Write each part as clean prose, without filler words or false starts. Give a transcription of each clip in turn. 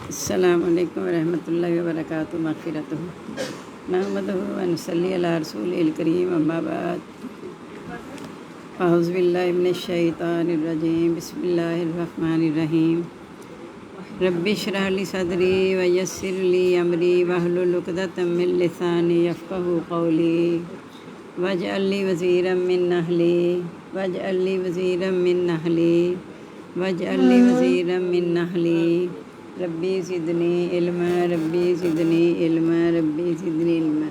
السلام علیکم ورحمۃ اللہ وبرکاتہ مغفرتہ نحمدہ و نصلی علی رسول الکریم اما بعد اعوذ باللہ من الشیطان الرجیم بسم اللہ الرحمن الرحیم رب اشرح لی صدری ویسر لی امری واحلل عقدۃ من لسانی یفقہوا قولی واجعل لی وزیرا من اہلی واجعل لی وزیرا من اہلی واجعل لی وزیرا من اہلی ربی زدنی علما ربی زدنی علما ربی زدنی علما۔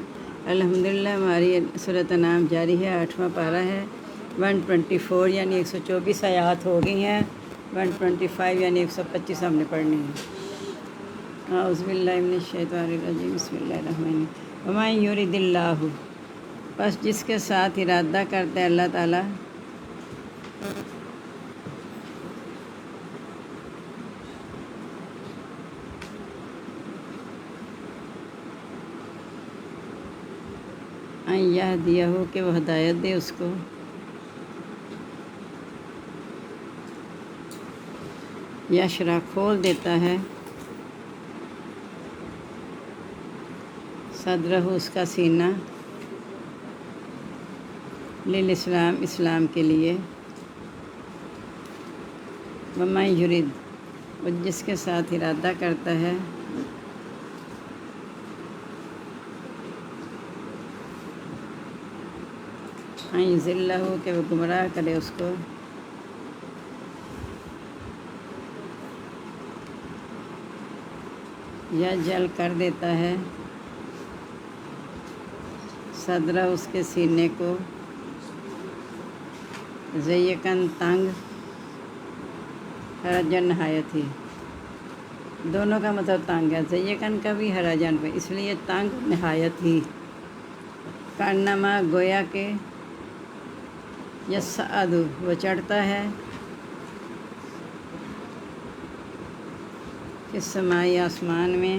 الحمدللہ ہماری سورۃ انعام جاری ہے، 8واں پارہ ہے۔ 124 یعنی 124 آیات ہو گئی ہیں، 125 یعنی 125 ہم نے پڑھنی ہے۔ اعوذ باللہ من الشیطان الرجیم بسم اللہ الرحمن الرحیم۔ ومن یرد اللہ، بس جس کے ساتھ ارادہ کرتا ہے اللہ تعالیٰ، یہدیہ ہو کہ وہ ہدایت دے اس کو، یشرح کھول دیتا ہے، صدرہ اس کا سینہ، للاسلام اسلام کے لیے، ومن یرد وہ جس کے ساتھ ارادہ کرتا ہے، یضلہ ہو کہ وہ گمراہ کرے اس کو، یا جل کر دیتا ہے صدرہ اس کے سینے کو، ضیقاً تنگ، حرجاً نہایت ہی، دونوں کا مطلب تنگ ہے، ضیقاً کا بھی حرجاً پہ، اس لیے تنگ نہایت ہی، کانما گویا کہ یصعد وہ چڑھتا ہے، فی السماء آسمان میں،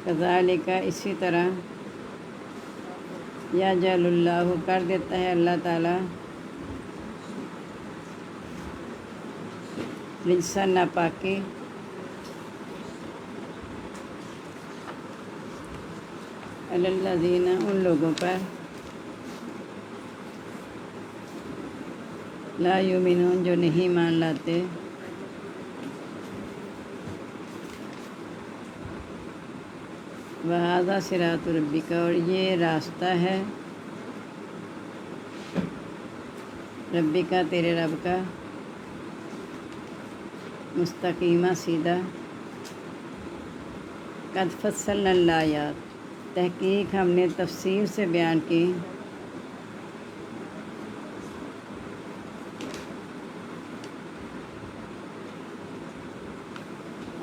کذالک اسی طرح، یجعل اللہ کر دیتا ہے اللہ تعالیٰ، رجسا ناپاکی، علی الذین ان لوگوں پر، لا یؤمنون جو نہیں مان لاتے، وَهَذَا صِرَاطُ رَبِّكَ اور یہ راستہ ہے ربی کا تیرے رب کا، مستقیمہ سیدھا، قد فصلنا الآیات تحقیق ہم نے تفصیل سے بیان کی،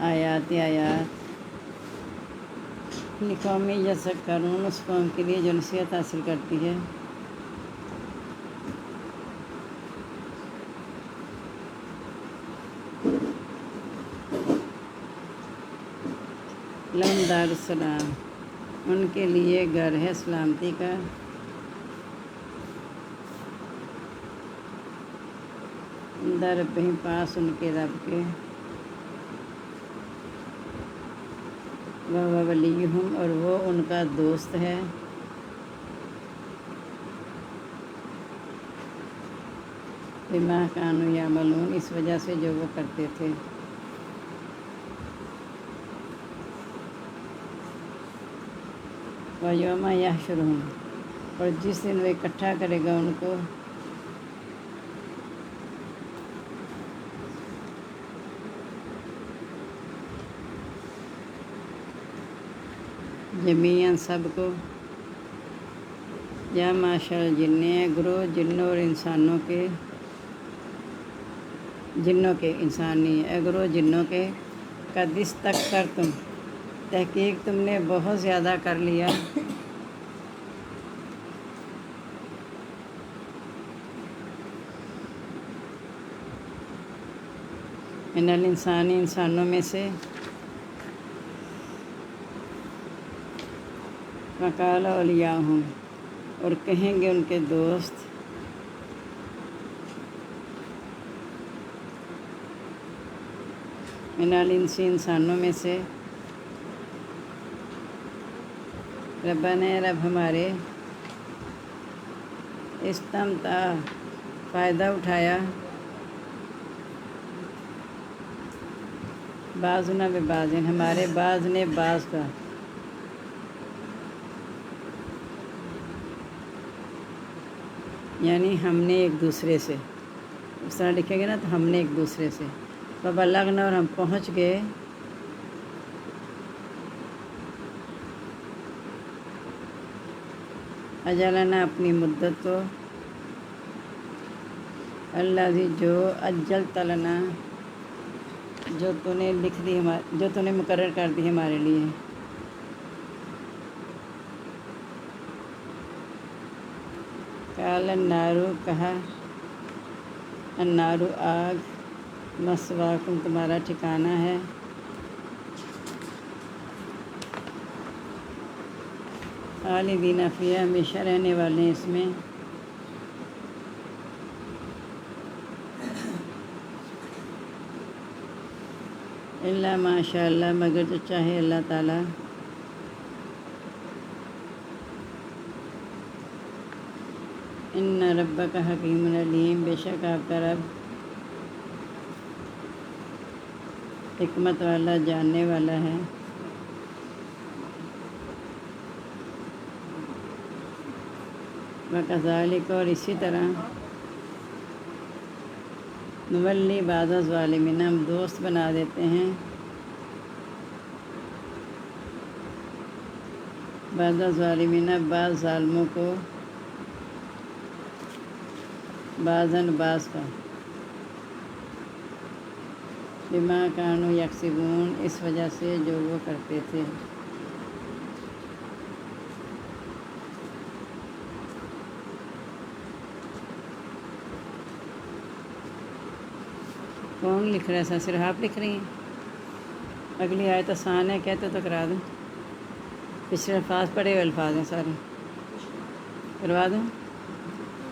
آیات لقوم یذکرون اس قوم کے لیے جو نصیحت حاصل کرتی ہے، لہم دار السلام ان کے لیے گھر ہے سلامتی کا، عند ربہم پاس ان کے رب کے، وہو ولیہم اور وہ ان کا دوست ہے، بما کانوا یعملون اس وجہ سے جو وہ کرتے تھے، وَيَوْمَ يَحْشُرُهُمْ اور جس دن وہ اکٹھا کرے گا ان کو، جمیعاً سب کو، یا معاشر الجن گروہ جنوں اور انسانوں کے، جنوں کے انسان نہیں ہے، گروہ جنوں کے، قد استکبرتم تحقیق تم نے بہت زیادہ کر لیا، من الانسان انسانوں میں سے، وقال اولیاؤہم اور کہیں گے ان کے دوست، منال انسی انسانوں میں سے، ربنا رب ہمارے، استمتع فائدہ اٹھایا، بعضنا ببعض ہمارے بعض نے بعض کا، یعنی ہم نے ایک دوسرے سے، اس طرح لکھیں گے نا تو ہم نے ایک دوسرے سے، فبلغنا اور ہم پہنچ گئے، اجلنا اپنی مدت کو، الذی جو اجلت لنا جو تو نے لکھ دی جو تو نے مقرر کر دی ہمارے لیے، قال النار کہا، النار آگ، مثواکم تمہارا ٹھکانہ ہے، خالدین فیہا ہمیشہ رہنے والے ہیں اس میں، الا ماشاء اللہ مگر جو چاہے اللہ تعالیٰ، ان ربک حکیم علیم، بے شک آپ کا رب حکمت والا جاننے والا ہے، وکذالک اور اسی طرح، نولی بعض الظالمین ہم دوست بنا دیتے ہیں بعض الظالمین بعض ظالموں کو، بعضاً بعض کا، بما کانوا یکسبون اس وجہ سے جو وہ کرتے تھے، کون لکھ رہا ہے؟ ایسا صرف آپ لکھ رہی ہیں؟ اگلی آیت آسان ہے، کہتے تو کرا دوں، پچھلے الفاظ پڑھے ہوئے الفاظ ہیں سارے، کروا دوں؟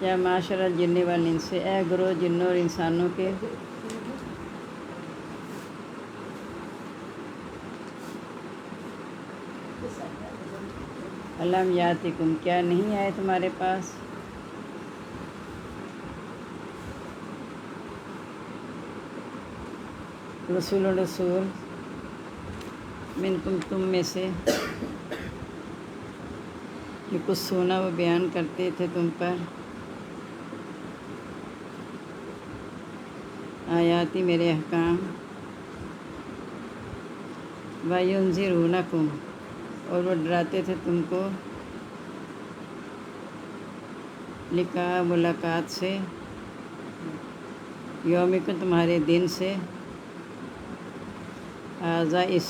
یا معاشر الجن والانس، اے گروہ جنوں اور انسانوں کے، الم یاتکم کیا نہیں آئے تمہارے پاس، رسول منکم تم میں سے، جو کچھ سونا وہ بیان کرتے تھے تم پر، آیاتی میرے احکام، وینذرونکم اور وہ ڈراتے تھے تم کو، لقاء ملاقات سے، یومکم تمہارے دن سے، ھذا اس،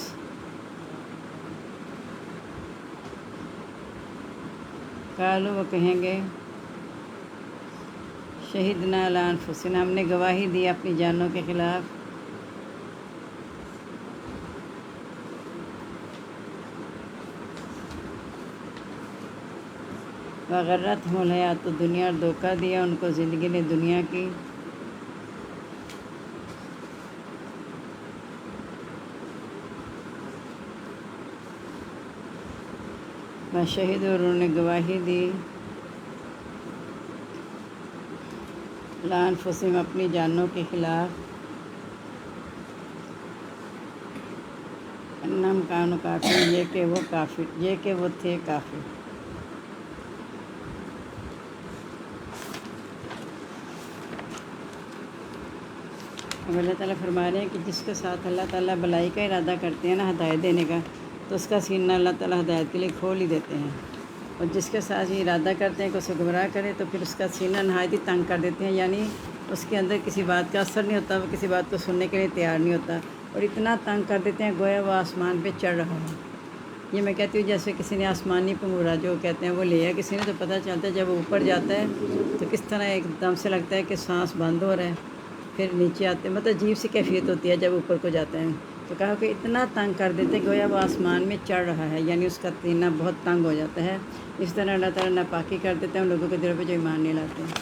قالوا وہ کہیں گے، شہدنا علی انفسنا ہم نے گواہی دی اپنی جانوں کے خلاف، وغرتہم الحیات الدنیا اور دھوکہ دیا ان کو زندگی نے دنیا کی، وشہدوا اور انہوں نے گواہی دی، علی انفسہم اپنی جانوں کے خلاف، انہم کانوا کافرین یہ کہ وہ تھے کافر۔ اب اللہ تعالیٰ فرما رہے ہیں کہ جس کے ساتھ اللہ تعالیٰ بلائی کا ارادہ کرتے ہیں نا، ہدایت دینے کا، تو اس کا سینہ اللہ تعالیٰ ہدایت کے لیے کھول ہی دیتے ہیں، اور جس کے ساتھ یہ ارادہ کرتے ہیں کہ اسے گمراہ کرے تو پھر اس کا سینہ نہایت ہی تنگ کر دیتے ہیں، یعنی اس کے اندر کسی بات کا اثر نہیں ہوتا، وہ کسی بات کو سننے کے لیے تیار نہیں ہوتا، اور اتنا تنگ کر دیتے ہیں گویا وہ آسمان پہ چڑھ رہا ہے۔ یہ میں کہتی ہوں جیسے کسی نے آسمانی پنگورا جو کہتے ہیں وہ لیا کسی نے، تو پتہ چلتا ہے جب وہ اوپر جاتا ہے تو کس طرح ایک دم سے لگتا ہے کہ سانس بند ہو رہا ہے، پھر نیچے آتے ہیں، مطلب عجیب سی کیفیت ہوتی ہے جب اوپر کو جاتے ہیں، تو کہا کہ اتنا تنگ کر دیتے ہیں گویا وہ آسمان میں چڑھ رہا ہے، یعنی اس کا سینہ بہت تنگ ہو جاتا ہے۔ اس طرح اللہ تعالیٰ ناپاکی کر دیتے ہیں ان لوگوں کے دلوں پہ جو ایمان نہیں لاتے ہیں۔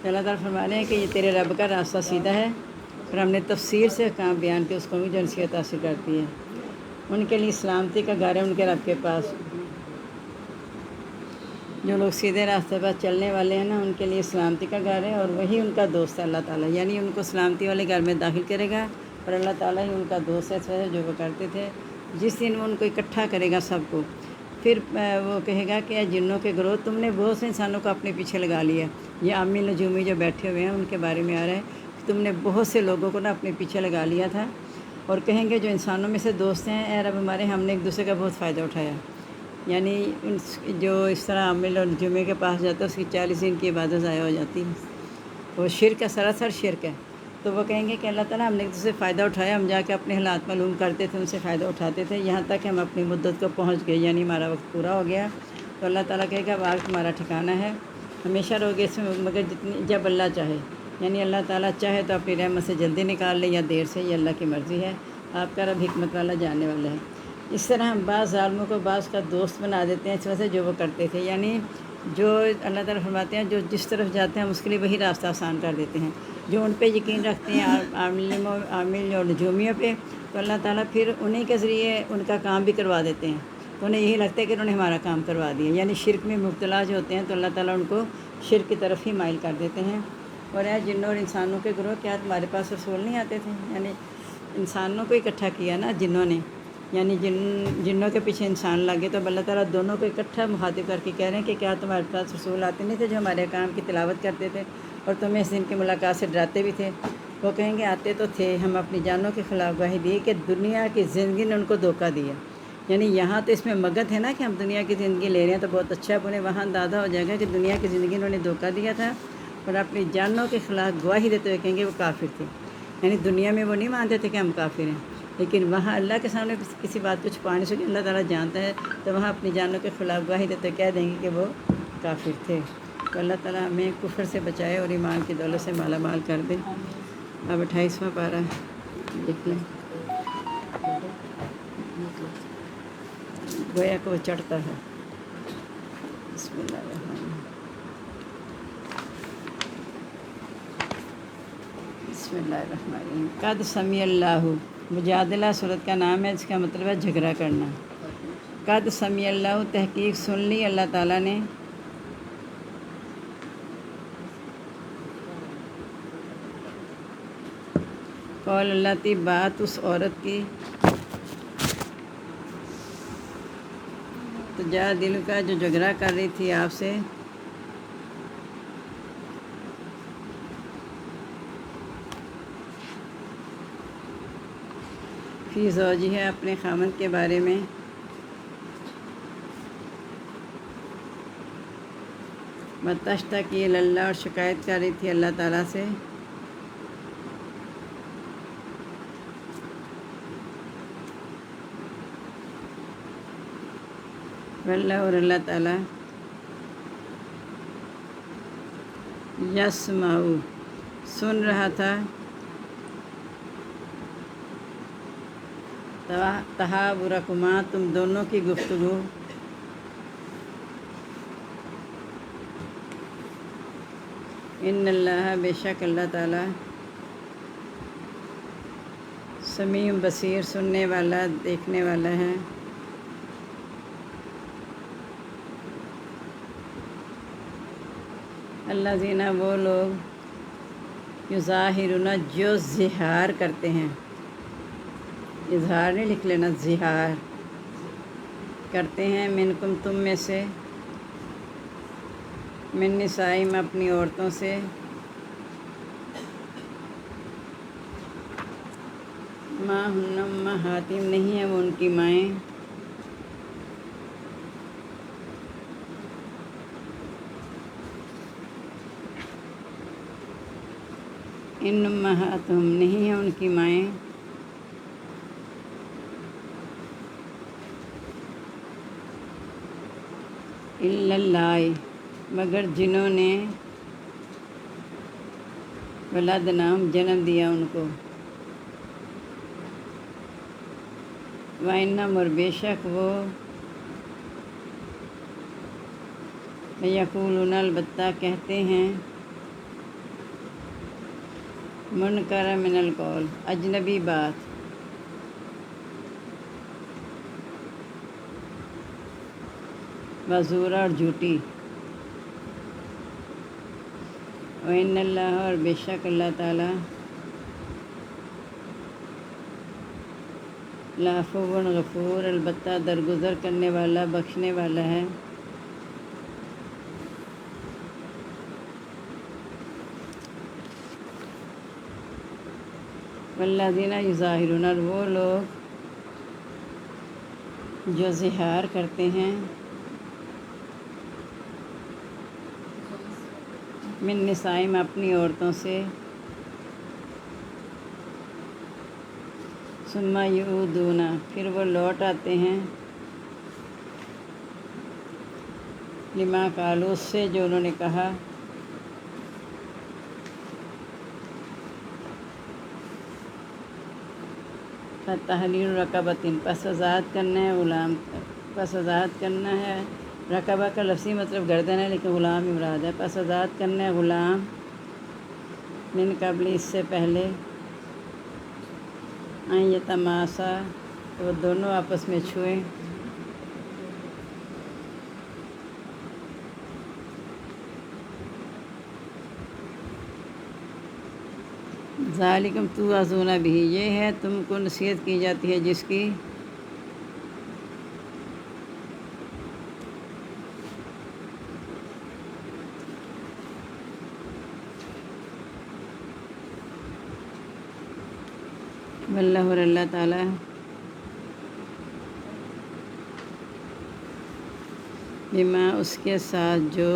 تو اللہ تعالیٰ فرما رہے ہیں کہ یہ تیرے رب کا راستہ سیدھا ہے، پھر ہم نے تفسیر سے کہاں بیان کیا، اس کو بھی جو نصیحت حاصل کرتی ہے۔ ان کے لیے سلامتی کا گھر ہے ان کے رب کے پاس۔ جو لوگ سیدھے راستے پر چلنے والے ہیں نا، ان کے لیے سلامتی کا گھر ہے، اور وہی ان کا دوست ہے اللہ تعالیٰ، یعنی ان کو سلامتی والے گھر میں داخل کرے گا، اور اللہ تعالیٰ ہی ان کا دوست ہے، اس وجہ جو وہ کرتے تھے۔ جس دن وہ ان کو اکٹھا کرے گا سب کو، پھر وہ کہے گا کہ اے جنوں کے گروہ، تم نے بہت سے انسانوں کو اپنے پیچھے لگا لیا۔ یہ عامی نجومی جو بیٹھے ہوئے ہیں ان کے بارے میں آ رہا ہے کہ تم نے بہت سے لوگوں کو نا اپنے پیچھے لگا لیا تھا، اور کہیں گے جو انسانوں میں سے دوست ہیں، اے رب ہمارے، ہم نے ایک دوسرے کا بہت فائدہ اٹھایا۔ یعنی جو اس طرح عامل اور جمعے کے پاس جاتا ہے، اس کی 40 دن کی عبادت ضائع ہو جاتی ہے، وہ شرک ہے، سراسر شرک ہے۔ تو وہ کہیں گے کہ اللہ تعالیٰ، ہم نے ایک دوسرے سے فائدہ اٹھایا، ہم جا کے اپنے حالات معلوم کرتے تھے، ان سے فائدہ اٹھاتے تھے، یہاں تک کہ ہم اپنی مدت کو پہنچ گئے، یعنی ہمارا وقت پورا ہو گیا۔ تو اللہ تعالیٰ کہے گا اب آج تمہارا ٹھکانہ ہے، ہمیشہ رہو گے اس میں، مگر جب اللہ چاہے، یعنی اللہ تعالیٰ چاہے تو اپنی رحمت سے جلدی نکال لے یا دیر سے، یہ اللہ کی مرضی ہے، آپ کا رب حکمت والا جاننے والا ہے۔ اس طرح ہم بعض ظالموں کو بعض کا دوست بنا دیتے ہیں، اس وجہ سے جو وہ کرتے تھے، یعنی جو اللہ تعالیٰ فرماتے ہیں جو جس طرف جاتے ہیں ہم اس کے لیے وہی راستہ آسان کر دیتے ہیں۔ جو ان پہ یقین رکھتے ہیں عامل اور نجومیوں پہ، تو اللہ تعالیٰ پھر انہی کے ذریعے ان کا کام بھی کروا دیتے ہیں، تو انہیں یہی لگتا ہے کہ انہوں نے ہمارا کام کروا دیا، یعنی شرک میں مبتلا جو ہوتے ہیں تو اللہ تعالیٰ ان کو شرک کی طرف ہی مائل کر دیتے ہیں۔ اور اے جنوں اور انسانوں کے گروہ، کیا تمہارے پاس رسول نہیں آتے تھے؟ یعنی انسانوں کو اکٹھا کیا نا جنوں نے، یعنی جنوں کے پیچھے انسان لگے، تو اللہ تعالیٰ دونوں کو اکٹھا مخاطب کر کے کہہ رہے ہیں کہ کیا تمہارے پاس رسول آتے نہیں تھے جو ہمارے کام کی تلاوت کرتے تھے اور تمہیں اس دن کی ملاقات سے ڈراتے بھی تھے؟ وہ کہیں گے آتے تو تھے، ہم اپنی جانوں کے خلاف گواہی دی کہ دنیا کی زندگی نے ان کو دھوکہ دیا۔ یعنی یہاں تو اس میں مگن ہے نا کہ ہم دنیا کی زندگی لے رہے ہیں تو بہت اچھا ہے، انہیں وہاں اندازہ ہو جائے گا کہ دنیا کی زندگی انہوں نے دھوکہ دیا تھا، اور اپنی جانوں کے خلاف گواہی دیتے ہوئے کہیں گے وہ کافر تھے۔ یعنی دنیا میں وہ نہیں مانتے تھے کہ ہم کافر ہیں، لیکن وہاں اللہ کے سامنے کسی بات کو چھپانے سے اللہ تعالیٰ جانتا ہے، تو وہاں اپنی جانوں کے خلاف گواہی دیتے کہہ دیں گے کہ وہ کافر تھے۔ تو اللہ تعالیٰ ہمیں کفر سے بچائے اور ایمان کی دولت سے مالا مال کر دے۔ اب 28واں پارہ دیکھ لیں، گویا کہ وہ چڑھتا ہے۔ بسم اللہ الرحمن الرحیم، بسم اللہ الرحمن الرحیم۔ قد سمیع اللہ، مجادلہ صورت کا نام ہے، جس کا مطلب ہے جھگڑا کرنا۔ قد سمیع اللہ، تحقیق سن لی اللہ تعالیٰ نے، قول اللہ تی، بات اس عورت کی، تو جا دل کا جو جھگڑا کر رہی تھی آپ سے، فی زوجی ہے، اپنے خامند کے بارے میں، متشتکی الی اللہ، اور شکایت کر رہی تھی اللہ تعالیٰ سے، واللہ، اور اللہ تعالیٰ، یسمع، سن رہا تھا، تحاورکما، تم دونوں کی گفتگو، ان اللہ، بے شک اللہ تعالیٰ، سمیع بصیر، سننے والا دیکھنے والا ہے۔ الذین، وہ لوگ، یظاہرون، جو ظہار کرتے ہیں، اظہار نہیں لکھ لینا، ظہار کرتے ہیں، منکم، تم میں سے، من نسائہم، اپنی عورتوں سے، ما ہن امہاتہم، نہیں ہیں وہ ان کی مائیں، ان امہاتہم، نہیں ہیں ان کی مائیں، الا اللائی، مگر جنہوں نے، ولدناہم، جنم دیا ان کو، وَإِنَّهُمْ، اور بے شک وہ، یقولون، البتہ کہتے ہیں، منکر من القول، اجنبی بات، وزورا اور جھوٹی، وَإِنَّ اللَّهَ اور بے شک اللہ تعالیٰ لعفو غفور البتہ درگزر کرنے والا بخشنے والا ہے۔ والذین یظاہرون، اور وہ لوگ جو اظہار کرتے ہیں من نسائم اپنی عورتوں سے، ثم یعودون پھر وہ لوٹ آتے ہیں، لما قالوا اس سے جو انہوں نے کہا، فتحریر رقبۃ پس آزاد کرنا ہے غلام، پس آزاد کرنا ہے، رقبہ کا لفظی مطلب گردن ہے لیکن غلام ہی مراد ہے، پس آزاد کرنا ہے غلام، من قبل اس سے پہلے، ان یتماسا وہ دونوں آپس میں چھوئیں، ذالکم توعظون بہ یہ ہے تم کو نصیحت کی جاتی ہے جس کی، واللہ اور اللہ تعالیٰ بما اس کے ساتھ جو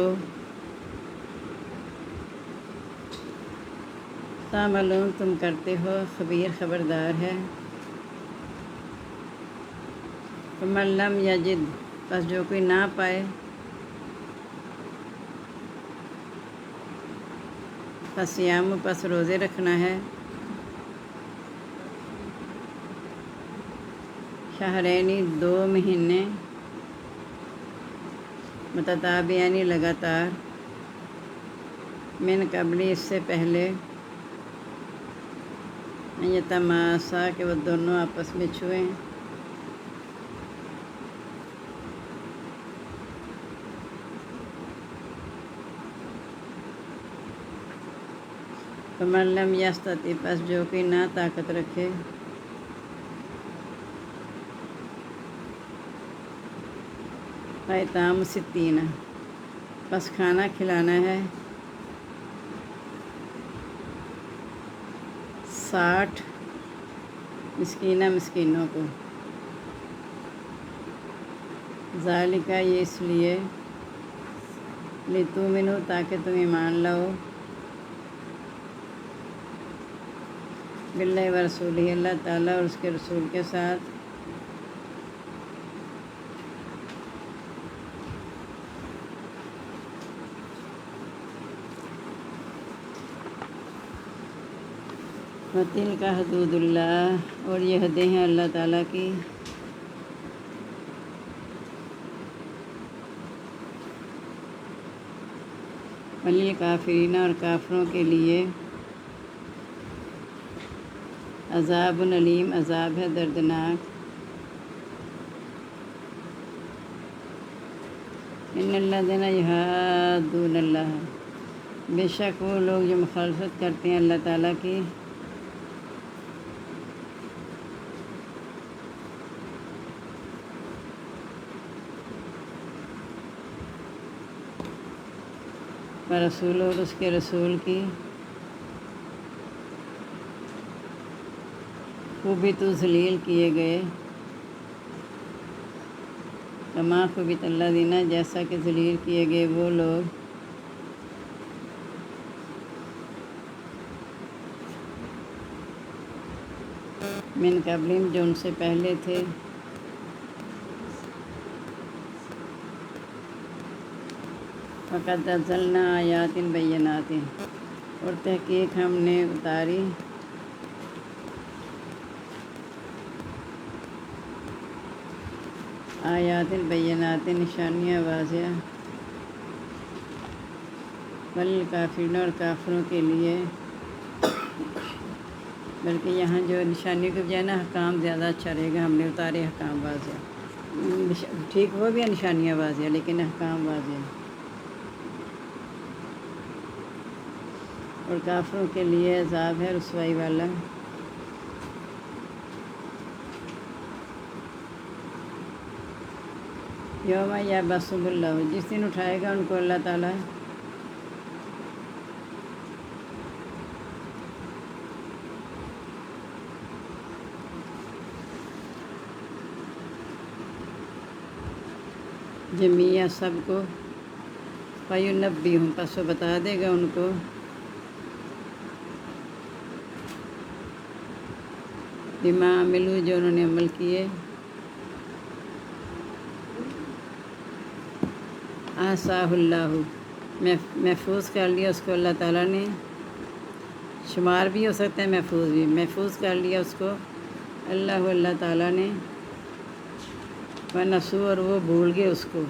تعملون تم کرتے ہو خبیر خبردار ہے۔ فمن لم یجد پس جو کوئی نہ پائے، فصیام پس روزے رکھنا ہے، شہرینی 2 مہینے، متتابعین لگاتار، من قبل اس سے پہلے، یتماسا کہ وہ دونوں آپس میں چھوئیں، فمن لم یستطع پس جو کوئی نہ طاقت رکھے، فاطعام 60 پس کھانا کھلانا ہے 60 مسکینوں کو، ذالکہ یہ اس لیے، لتؤمنوا تاکہ تم ایمان لاؤ، باللہ و رسولہ اللہ تعالیٰ اور اس کے رسول کے ساتھ، وَتِلْکَ حدود اللہ اور یہ حدیں ہیں اللہ تعالیٰ کی، وَلِلْکَافِرِینَ اور کافروں کے لیے، عذاب علیم عذاب ہے دردناک، ان الذین یحادون اللہ بے شک وہ لوگ جو مخالفت کرتے ہیں اللہ تعالیٰ کی، رسول اور اس کے رسول کی، خوبیت ذلیل کیے گئے، کما خوبیت الذین جیسا کہ ذلیل کیے گئے وہ لوگ، من قبلہم جو ان سے پہلے تھے، فقد انزلنا آیات بینات اور تحقیق ہم نے اتاری آیات بینات نشانیاں واضح، والکافرین اور کافروں کے لیے بلکہ یہاں جو نشانی کے بجائے نا احکام زیادہ اچھا رہے گا. ہم نے اتارے احکام واضح. ٹھیک ہو بھی نشانیاں واضح لیکن احکام واضح ہیں. اور کافروں کے لیے عذاب ہے رسوائی والا. یوم یبعثہم اللہ، جس دن اٹھائے گا ان کو اللہ تعالیٰ. جمیعہ سب کو. فینبئہم، پس وہ بتا دے گا ان کو. بما عملوا، جو انہوں نے عمل کیے. احصاہ اللہ، محفوظ کر لیا اس کو اللہ تعالیٰ نے. شمار بھی ہو سکتا ہے محفوظ بھی. محفوظ کر لیا اس کو اللہ تعالیٰ نے. ونسوا، اور وہ بھول گئے اس کو.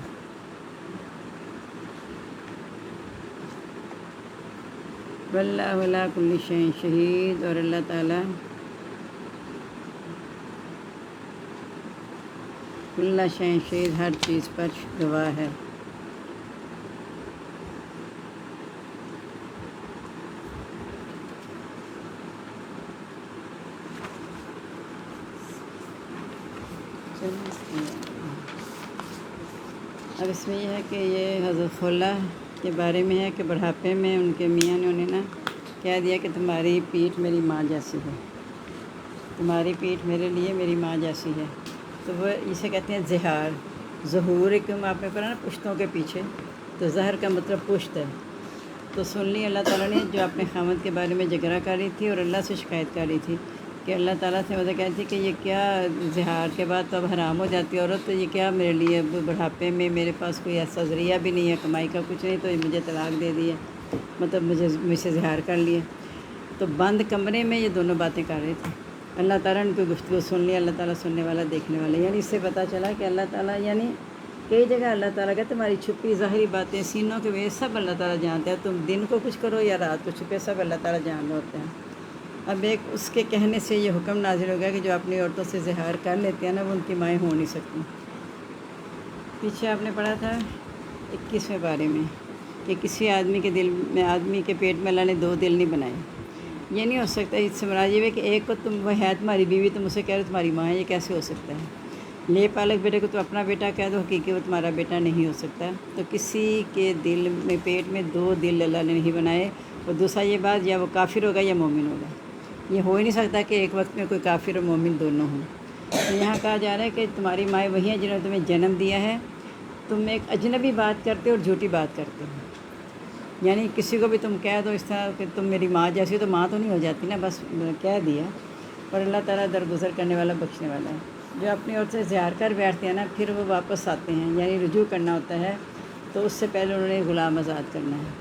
واللہ علی کل شیء شہید، اور اللہ تعالیٰ کل شیء شہید، ہر چیز پر گواہ ہے. اب اس میں یہ ہے کہ یہ حضرت خولہ کے بارے میں ہے کہ بڑھاپے میں ان کے میاں نے انہیں نا کہہ دیا کہ تمہاری پیٹھ میری ماں جیسی ہے. تمہاری پیٹھ میرے لیے میری ماں جیسی ہے. تو وہ اسے کہتے ہیں زہار. ظہور ایک آپ نے پڑھا نا پشتوں کے پیچھے، تو زہر کا مطلب پشت ہے. تو سن لی اللہ تعالیٰ نے جو اپنے خامد کے بارے میں جھگڑا کر رہی تھی اور اللہ سے شکایت کر رہی تھی کہ اللہ تعالیٰ سے مطلب کہتی تھی کہ یہ کیا زہار کے بعد تو اب حرام ہو جاتی ہے عورت، تو یہ کیا میرے لیے بڑھاپے میں میرے پاس کوئی ایسا ذریعہ بھی نہیں ہے کمائی کا کچھ نہیں، تو یہ مجھے طلاق دے دی ہے، مطلب مجھ سے زہار کر لیے. تو بند کمرے میں یہ دونوں باتیں کر رہے تھے. اللہ تعالیٰ نے کوئی گفتگو سن لی. اللہ تعالیٰ سننے والا دیکھنے والا، یعنی اس سے پتہ چلا کہ اللہ تعالیٰ یعنی کئی جگہ اللہ تعالیٰ کا تمہاری چھپی ظاہری باتیں سینوں کے وجہ سب اللہ تعالیٰ جانتے ہیں. تم دن کو کچھ کرو یا رات کو چھپے، سب اللہ تعالیٰ جان رہے ہوتے ہیں. اب ایک اس کے کہنے سے یہ حکم نازل ہو گیا کہ جو اپنی عورتوں سے زہار کر لیتے ہیں نا وہ ان کی مائیں ہو نہیں سکتی. پیچھے آپ نے پڑھا تھا 21ویں بارے میں کہ کسی آدمی کے دل میں، آدمی کے پیٹ میں اللہ نے 2 دل نہیں بنائے. یہ نہیں ہو سکتا. اس سے مراد یہ ہے کہ ایک کو تم وہ ہے تمہاری بیوی، تم اسے کہہ رہے تمہاری ماں ہے، یہ کیسے ہو سکتا ہے؟ لے پالک بیٹے کو تو اپنا بیٹا کہہ دو، حقیقی وہ تمہارا بیٹا نہیں ہو سکتا. تو کسی کے دل میں، پیٹ میں 2 دل اللہ نے نہیں بنائے. اور دوسرا یہ بات، یا وہ کافر ہوگا یا مومن ہوگا. یہ ہو ہی نہیں سکتا کہ ایک وقت میں کوئی کافر اور مومن دونوں ہوں. تو یہاں کہا جا رہا ہے کہ تمہاری مائیں وہی ہیں جنہوں نے تمہیں جنم دیا ہے. تم ایک اجنبی بات کرتے ہو اور جھوٹی بات کرتے ہو. یعنی کسی کو بھی تم کہہ دو اس طرح کہ تم میری ماں جیسی ہو، تو ماں تو نہیں ہو جاتی نا، بس کہہ دیا. اور اللہ تعالیٰ درگزر کرنے والا، بخشنے والا ہے. جو اپنی عورت سے زہار کر بیٹھتے ہیں نا، پھر وہ واپس آتے ہیں، یعنی رجوع کرنا ہوتا ہے. تو اس سے پہلے انہوں نے غلام آزاد کرنا ہے.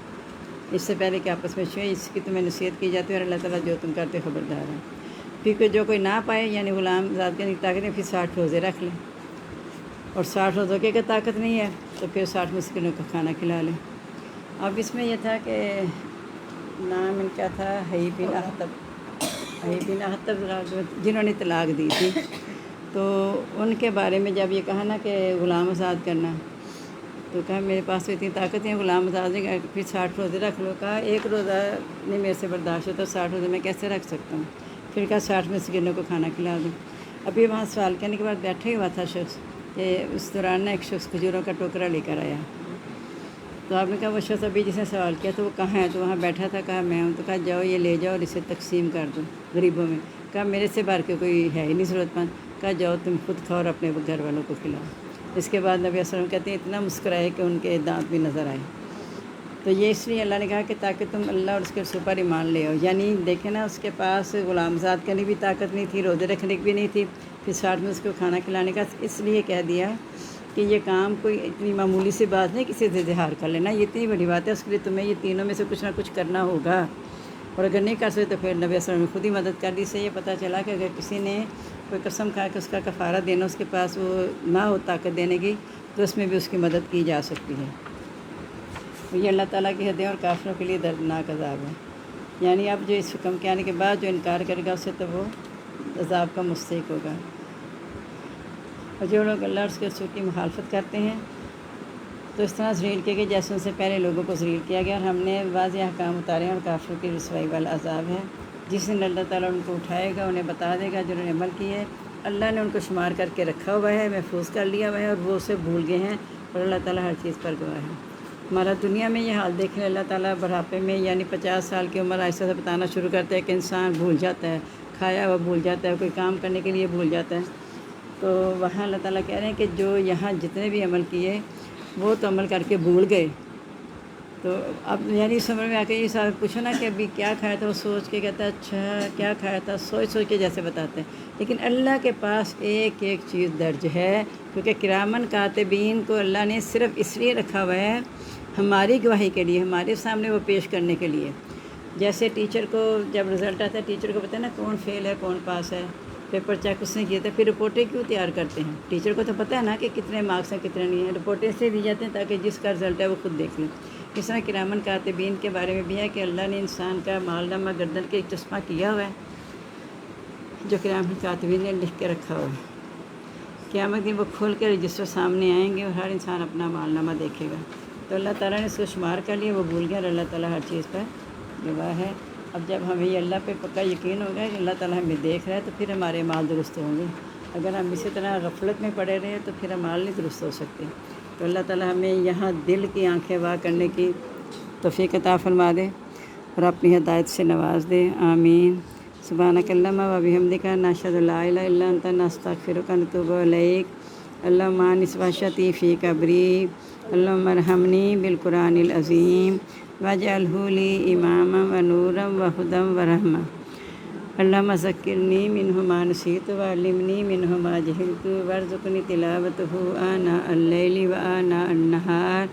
اس سے پہلے کہ آپس میں چھوئیں، اس کی تمہیں نصیحت کی جاتی ہے. اور اللہ تعالیٰ جو تم کرتے خبردار ہے. پھر جو کوئی نہ پائے، یعنی غلام آزاد کرنے کی طاقت ہے، پھر 60 روزے رکھ لیں. اور 60 روزوں کی اگر طاقت نہیں ہے تو پھر 60 مسکینوں کا کھانا کھلا لیں. اب اس میں یہ تھا کہ نام ان کا تھا حیی بن اخطب، جنہوں نے طلاق دی تھی. تو ان کے بارے میں جب یہ کہا نا کہ غلام آزاد کرنا، تو کہا میرے پاس تو اتنی طاقت ہے غلام آزاد نہیں، پھر 60 روزے رکھ لو. کہا ایک روزہ نہیں میرے سے برداشت ہوتا، 60 روزے میں کیسے رکھ سکتا ہوں. پھر کہا 60 مسکینوں کو کھانا کھلا دوں. ابھی وہاں سوال کرنے کے بعد بیٹھا ہی ہوا تھا شخص، کہ اس دوران نا ایک شخص کھجوروں کا ٹوکرا لے کر آیا. تو آپ نے کہا وہ شخص ابھی جس نے سوال کیا تو وہ کہاں ہے؟ تو وہاں بیٹھا تھا. کہا میں ہوں. تو کہا جاؤ یہ لے جاؤ اور اسے تقسیم کر دو غریبوں میں. کہا میرے سے بھر کے کوئی ہے ہی نہیں ضرورت مند. کہا جاؤ تم خود کھاؤ اور اپنے گھر والوں کو کھلاؤ. اس کے بعد نبی صلی اللہ علیہ وسلم کہتے ہیں اتنا مسکرائے کہ ان کے دانت بھی نظر آئے. تو یہ اس لیے اللہ نے کہا کہ تاکہ تم اللہ اور اس کے رسول پر ایمان لے آؤ. یعنی دیکھیں نا، اس کے پاس غلام آزاد کرنے کی بھی طاقت نہیں تھی، روزے رکھنے کی بھی نہیں تھی، پھر 60 میں اس کو کھانا کھلانے کا. اس لیے کہہ دیا کہ یہ کام کوئی اتنی معمولی سی بات نہیں کسی سے اظہار کر لینا، یہ اتنی بڑی بات ہے. اس کے لیے تمہیں یہ تینوں میں سے کچھ نہ کچھ کرنا ہوگا. اور اگر نہیں کر سکتے تو پھر نبی صلی اللہ علیہ وسلم نے خود ہی مدد کر دی. سے یہ پتہ چلا کہ اگر کسی نے کوئی قسم کھا کے اس کا کفارہ دینا، اس کے پاس وہ نہ ہو طاقت دینے کی، تو اس میں بھی اس کی مدد کی جا سکتی ہے. یہ اللہ تعالیٰ کی حدیں اور کافروں کے لیے دردناک عذاب ہے. یعنی اب جو اس حکم کے آنے کے بعد جو انکار کرے گا اسے تو وہ عذاب کا مستحق ہوگا۔ اور جو لوگ اللہ اور اس کے رسول کی مخالفت کرتے ہیں تو اس طرح ذلیل کیے گئے جیسے ان سے پہلے لوگوں کو ذلیل کیا گیا، اور ہم نے واضح احکام اتارے ہیں، اور کافروں کی رسوائی والا عذاب ہے۔ جس دن اللہ تعالیٰ ان کو اٹھائے گا انہیں بتا دے گا جو انہوں نے عمل کی ہے، اللہ نے ان کو شمار کر کے رکھا ہوا ہے، محفوظ کر لیا ہوا ہے، اور وہ اسے بھول گئے ہیں، اور اللہ تعالیٰ ہر چیز پر گواہ ہے۔ ہمارا دنیا میں یہ حال دیکھ لیں، اللہ تعالیٰ بڑھاپے میں یعنی 50 سال کی عمر آہستہ سے بتانا شروع کرتا ہے کہ انسان بھول جاتا ہے، کھایا ہوا بھول جاتا ہے، کوئی کام کرنے کے لیے بھول جاتا ہے۔ تو وہاں اللہ تعالیٰ کہہ رہے ہیں کہ جو یہاں جتنے بھی عمل کیے وہ تو عمل کر کے بھول گئے۔ تو اب یعنی اس عمر میں آ کے یہ صاحب پوچھو نا کہ ابھی کیا کھایا تھا، وہ سوچ کے کہتا ہے اچھا کیا کھایا تھا، سوچ کے جیسے بتاتے ہیں۔ لیکن اللہ کے پاس ایک ایک چیز درج ہے، کیونکہ کرامن کاتبین کو اللہ نے صرف اس لیے رکھا ہوا ہے ہماری گواہی کے لیے، ہمارے سامنے وہ پیش کرنے کے لیے۔ جیسے ٹیچر کو جب رزلٹ آتا ہے ٹیچر کو پتہ ہے نا کون فیل ہے کون پاس ہے، پیپر چیک اس نے کیا تھا، پھر رپورٹیں کیوں تیار کرتے ہیں؟ ٹیچر کو تو پتہ ہے نا کہ کتنے مارکس ہیں کتنے نہیں ہیں، رپورٹیں اس لیے دی جاتے ہیں تاکہ جس کا رزلٹ ہے وہ خود دیکھ لیں۔ اس طرح کرامن کاتبین کے بارے میں بھی ہے کہ اللہ نے انسان کا مال نامہ گردن کے ایک چشمہ کیا ہوا ہے جو کرامن کاتبین نے لکھ کے رکھا ہوا ہے۔ قیامت دن وہ کھول کے رجسٹر سامنے آئیں گے اور ہر انسان اپنا مال نامہ دیکھے گا۔ تو اللہ تعالیٰ نے اس کو شمار کر لیا، وہ بھول گیا، اور اللہ تعالیٰ ہر چیز پر گواہ ہے۔ اب جب ہمیں یہ اللہ پہ پکا یقین ہوگا کہ اللہ تعالیٰ ہمیں دیکھ رہا ہے تو پھر ہمارے اعمال درست ہوں گے۔ اگر ہم اسی طرح غفلت میں پڑے رہے تو پھر اعمال نہیں درست ہو سکتے۔ تو اللہ تعالیٰ ہمیں یہاں دل کی آنکھیں وا کرنے کی توفیق عطا فرما دے اور اپنی ہدایت سے نواز دے، آمین۔ سبحانک اللہم و بحمدک نشہد ان لا الہ الا انت نستغفرک و نتوب الیک۔ اللہم انس وحشتی فی قبری، اللہم ارحمنی بالقرآن العظیم واجعلہ لی اماما و نورا و ہدی و رحمہ۔ اللہم ذکرنی منہ ما نسیت وعلمنی منہ ما جہلت وارزقنی تلاوتہ آناء اللیل و آناء النہار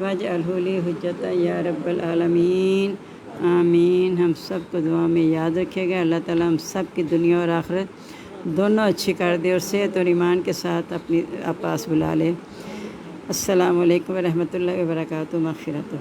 واجعلہ لی حجۃ یا رب العالمین، آمین۔ ہم سب کو دعا میں یاد رکھے گا، اللہ تعالیٰ ہم سب کی دنیا اور آخرت دونوں اچھی کر دے اور صحت اور ایمان کے ساتھ اپنی پاس بلا لے۔ السلام علیکم ورحمۃ اللہ وبرکاتہ، مغفرتہ۔